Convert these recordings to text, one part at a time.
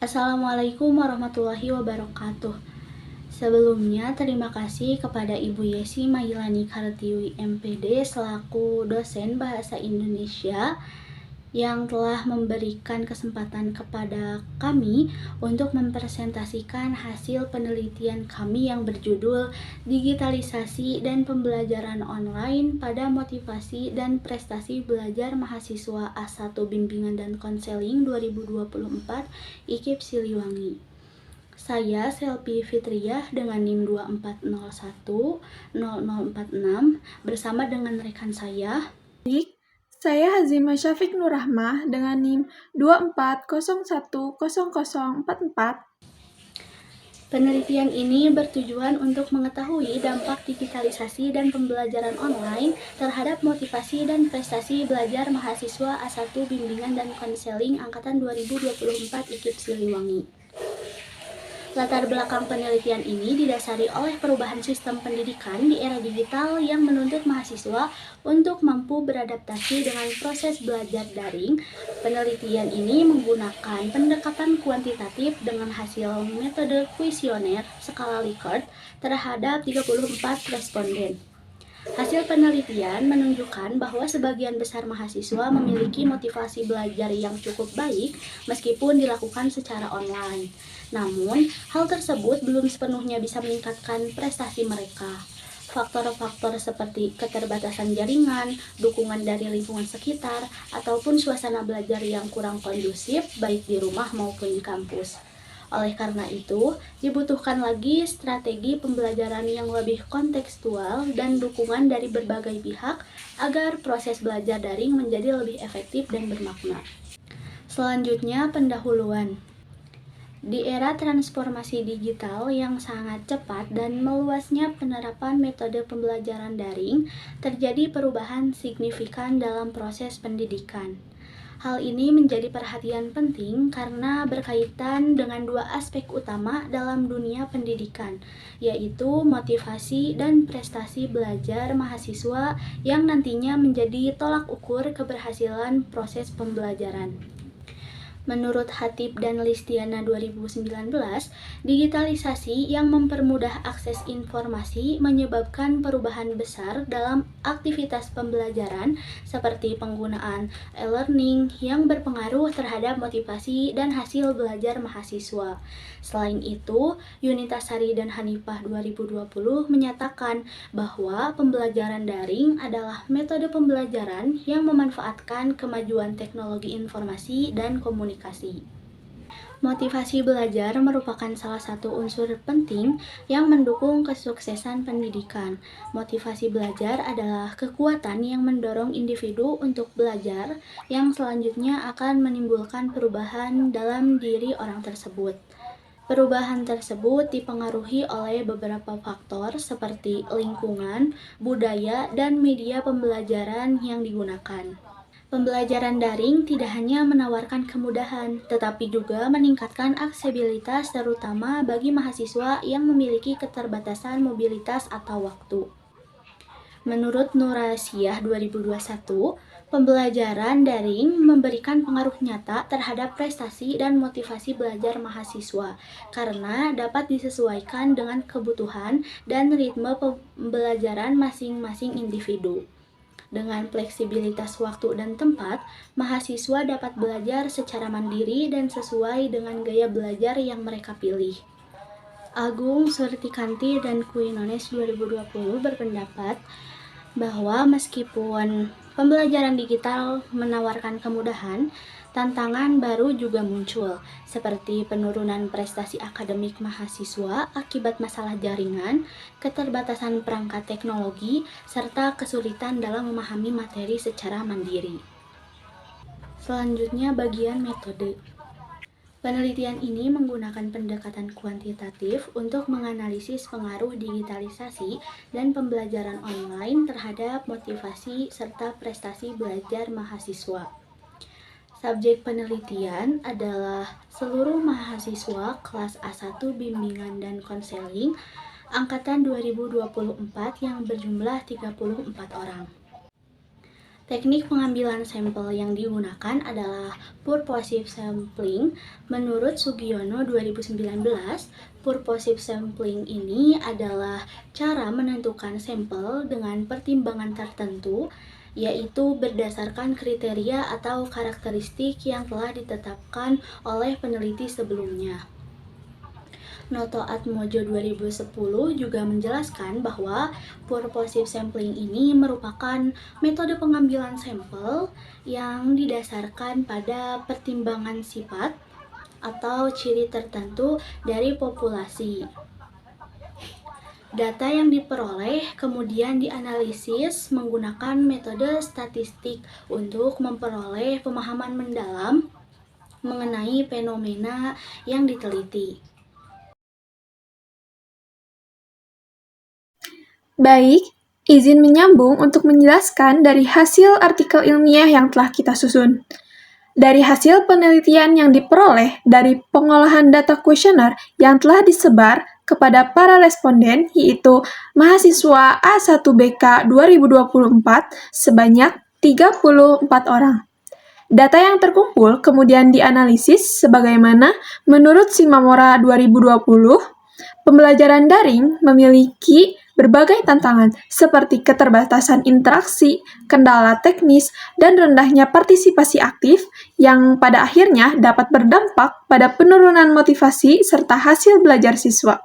Assalamualaikum warahmatullahi wabarakatuh. Sebelumnya, terima kasih kepada Ibu Yesi Mailani Kartiwi MPD selaku dosen Bahasa Indonesia yang telah memberikan kesempatan kepada kami untuk mempresentasikan hasil penelitian kami yang berjudul Digitalisasi dan Pembelajaran Online pada Motivasi dan Prestasi Belajar Mahasiswa A1 Bimbingan dan Konseling 2024 IKIP Siliwangi. Saya Selvi Fitriah dengan NIM 24010046 bersama dengan rekan saya. Saya Hazimah Syafiq Nurrahmah dengan NIM 24010044. Penelitian ini bertujuan untuk mengetahui dampak digitalisasi dan pembelajaran online terhadap motivasi dan prestasi belajar mahasiswa A1 Bimbingan dan Konseling Angkatan 2024 IKIP Siliwangi. Latar belakang penelitian ini didasari oleh perubahan sistem pendidikan di era digital yang menuntut mahasiswa untuk mampu beradaptasi dengan proses belajar daring. Penelitian ini menggunakan pendekatan kuantitatif dengan hasil metode kuesioner skala Likert terhadap 34 responden. Hasil penelitian menunjukkan bahwa sebagian besar mahasiswa memiliki motivasi belajar yang cukup baik meskipun dilakukan secara online. Namun, hal tersebut belum sepenuhnya bisa meningkatkan prestasi mereka. Faktor-faktor seperti keterbatasan jaringan, dukungan dari lingkungan sekitar, ataupun suasana belajar yang kurang kondusif baik di rumah maupun di kampus. Oleh karena itu, dibutuhkan lagi strategi pembelajaran yang lebih kontekstual dan dukungan dari berbagai pihak agar proses belajar daring menjadi lebih efektif dan bermakna. Selanjutnya, pendahuluan. Di era transformasi digital yang sangat cepat dan meluasnya penerapan metode pembelajaran daring, terjadi perubahan signifikan dalam proses pendidikan. Hal ini menjadi perhatian penting karena berkaitan dengan dua aspek utama dalam dunia pendidikan, yaitu motivasi dan prestasi belajar mahasiswa yang nantinya menjadi tolak ukur keberhasilan proses pembelajaran. Menurut Hatip dan Listiana 2019, digitalisasi yang mempermudah akses informasi menyebabkan perubahan besar dalam aktivitas pembelajaran seperti penggunaan e-learning yang berpengaruh terhadap motivasi dan hasil belajar mahasiswa. Selain itu, Yunitasari dan Hanifah 2020 menyatakan bahwa pembelajaran daring adalah metode pembelajaran yang memanfaatkan kemajuan teknologi informasi dan komunikasi. Motivasi belajar merupakan salah satu unsur penting yang mendukung kesuksesan pendidikan. Motivasi belajar adalah kekuatan yang mendorong individu untuk belajar, yang selanjutnya akan menimbulkan perubahan dalam diri orang tersebut. Perubahan tersebut dipengaruhi oleh beberapa faktor seperti lingkungan, budaya, dan media pembelajaran yang digunakan. Pembelajaran daring tidak hanya menawarkan kemudahan, tetapi juga meningkatkan aksesibilitas terutama bagi mahasiswa yang memiliki keterbatasan mobilitas atau waktu. Menurut Nurasiah 2021, pembelajaran daring memberikan pengaruh nyata terhadap prestasi dan motivasi belajar mahasiswa karena dapat disesuaikan dengan kebutuhan dan ritme pembelajaran masing-masing individu. Dengan fleksibilitas waktu dan tempat, mahasiswa dapat belajar secara mandiri dan sesuai dengan gaya belajar yang mereka pilih. Agung Surtikanti dan Quinones 2020 berpendapat bahwa meskipun pembelajaran digital menawarkan kemudahan, tantangan baru juga muncul, seperti penurunan prestasi akademik mahasiswa akibat masalah jaringan, keterbatasan perangkat teknologi, serta kesulitan dalam memahami materi secara mandiri. Selanjutnya, bagian metode. Penelitian ini menggunakan pendekatan kuantitatif untuk menganalisis pengaruh digitalisasi dan pembelajaran online terhadap motivasi serta prestasi belajar mahasiswa. Subjek penelitian adalah seluruh mahasiswa kelas A1 Bimbingan dan Konseling Angkatan 2024 yang berjumlah 34 orang. Teknik pengambilan sampel yang digunakan adalah purposive sampling. Menurut Sugiono 2019, purposive sampling ini adalah cara menentukan sampel dengan pertimbangan tertentu, yaitu berdasarkan kriteria atau karakteristik yang telah ditetapkan oleh peneliti sebelumnya. Noto Atmojo 2010 juga menjelaskan bahwa purposive sampling ini merupakan metode pengambilan sampel yang didasarkan pada pertimbangan sifat atau ciri tertentu dari populasi. Data yang diperoleh kemudian dianalisis menggunakan metode statistik untuk memperoleh pemahaman mendalam mengenai fenomena yang diteliti. Baik, izin menyambung untuk menjelaskan dari hasil artikel ilmiah yang telah kita susun. Dari hasil penelitian yang diperoleh dari pengolahan data kuesioner yang telah disebar kepada para responden, yaitu mahasiswa A1BK 2024 sebanyak 34 orang. Data yang terkumpul kemudian dianalisis sebagaimana menurut Simamora 2020, pembelajaran daring memiliki berbagai tantangan seperti keterbatasan interaksi, kendala teknis, dan rendahnya partisipasi aktif yang pada akhirnya dapat berdampak pada penurunan motivasi serta hasil belajar siswa.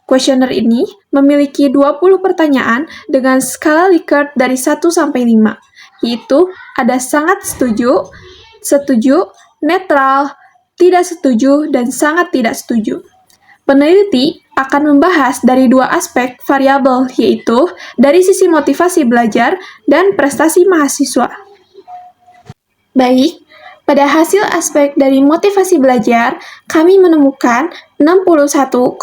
Kuesioner ini memiliki 20 pertanyaan dengan skala Likert dari 1 sampai 5, yaitu ada sangat setuju, setuju, netral, tidak setuju, dan sangat tidak setuju. Peneliti akan membahas dari dua aspek variabel, yaitu dari sisi motivasi belajar dan prestasi mahasiswa. Baik, pada hasil aspek dari motivasi belajar, kami menemukan 61,49%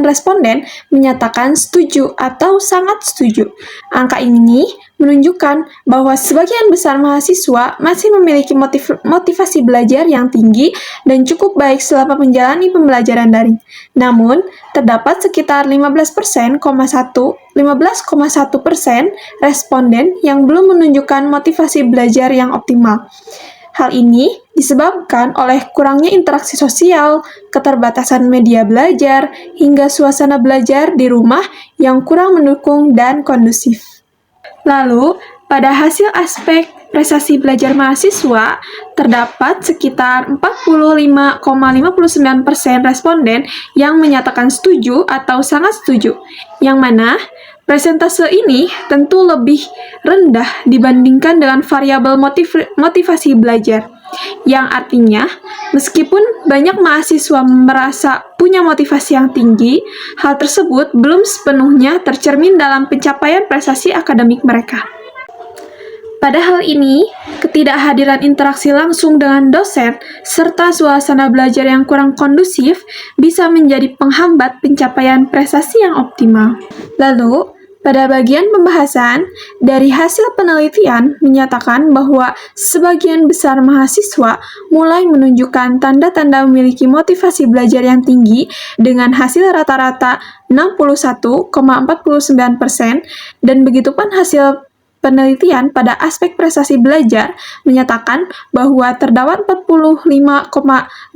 responden menyatakan setuju atau sangat setuju. Angka ini menunjukkan bahwa sebagian besar mahasiswa masih memiliki motivasi belajar yang tinggi dan cukup baik selama menjalani pembelajaran daring. Namun, terdapat sekitar 15,1% responden yang belum menunjukkan motivasi belajar yang optimal. Hal ini disebabkan oleh kurangnya interaksi sosial, keterbatasan media belajar, hingga suasana belajar di rumah yang kurang mendukung dan kondusif. Lalu, pada hasil aspek prestasi belajar mahasiswa, terdapat sekitar 45,59% responden yang menyatakan setuju atau sangat setuju, yang mana presentase ini tentu lebih rendah dibandingkan dengan variabel motivasi belajar, yang artinya meskipun banyak mahasiswa merasa punya motivasi yang tinggi, hal tersebut belum sepenuhnya tercermin dalam pencapaian prestasi akademik mereka. Pada hal ini, ketidakhadiran interaksi langsung dengan dosen serta suasana belajar yang kurang kondusif bisa menjadi penghambat pencapaian prestasi yang optimal. Lalu, pada bagian pembahasan, dari hasil penelitian menyatakan bahwa sebagian besar mahasiswa mulai menunjukkan tanda-tanda memiliki motivasi belajar yang tinggi dengan hasil rata-rata 61,49%, dan begitupun hasil penelitian pada aspek prestasi belajar menyatakan bahwa terdapat 45,59%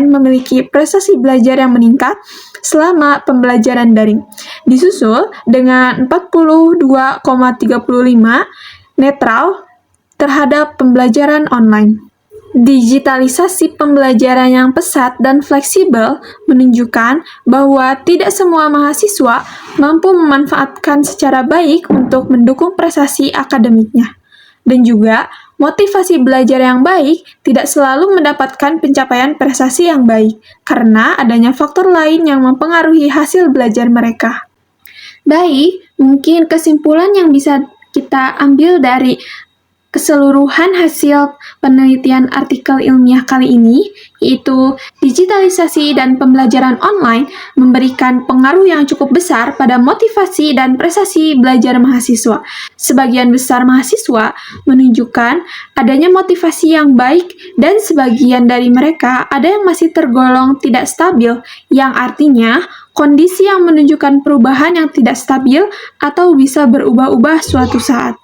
memiliki prestasi belajar yang meningkat selama pembelajaran daring, disusul dengan 42,35% netral terhadap pembelajaran online. Digitalisasi pembelajaran yang pesat dan fleksibel menunjukkan bahwa tidak semua mahasiswa mampu memanfaatkan secara baik untuk mendukung prestasi akademiknya. Dan juga, motivasi belajar yang baik tidak selalu mendapatkan pencapaian prestasi yang baik, karena adanya faktor lain yang mempengaruhi hasil belajar mereka. Baik, mungkin kesimpulan yang bisa kita ambil dari keseluruhan hasil penelitian artikel ilmiah kali ini, yaitu digitalisasi dan pembelajaran online memberikan pengaruh yang cukup besar pada motivasi dan prestasi belajar mahasiswa. Sebagian besar mahasiswa menunjukkan adanya motivasi yang baik dan sebagian dari mereka ada yang masih tergolong tidak stabil, yang artinya kondisi yang menunjukkan perubahan yang tidak stabil atau bisa berubah-ubah suatu saat.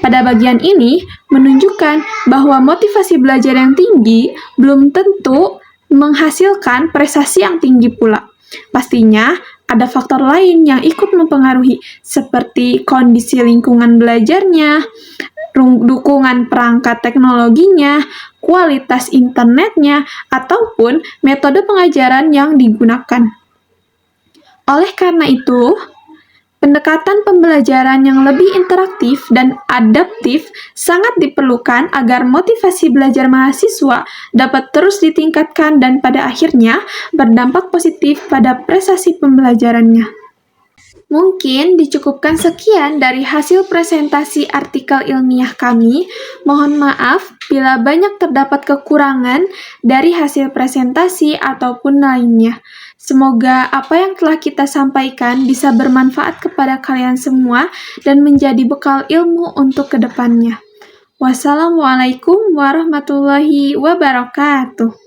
Pada bagian ini, menunjukkan bahwa motivasi belajar yang tinggi belum tentu menghasilkan prestasi yang tinggi pula. Pastinya, ada faktor lain yang ikut mempengaruhi, seperti kondisi lingkungan belajarnya, dukungan perangkat teknologinya, kualitas internetnya, ataupun metode pengajaran yang digunakan. Oleh karena itu, pendekatan pembelajaran yang lebih interaktif dan adaptif sangat diperlukan agar motivasi belajar mahasiswa dapat terus ditingkatkan dan pada akhirnya berdampak positif pada prestasi pembelajarannya. Mungkin dicukupkan sekian dari hasil presentasi artikel ilmiah kami. Mohon maaf bila banyak terdapat kekurangan dari hasil presentasi ataupun lainnya. Semoga apa yang telah kita sampaikan bisa bermanfaat kepada kalian semua dan menjadi bekal ilmu untuk kedepannya. Wassalamualaikum warahmatullahi wabarakatuh.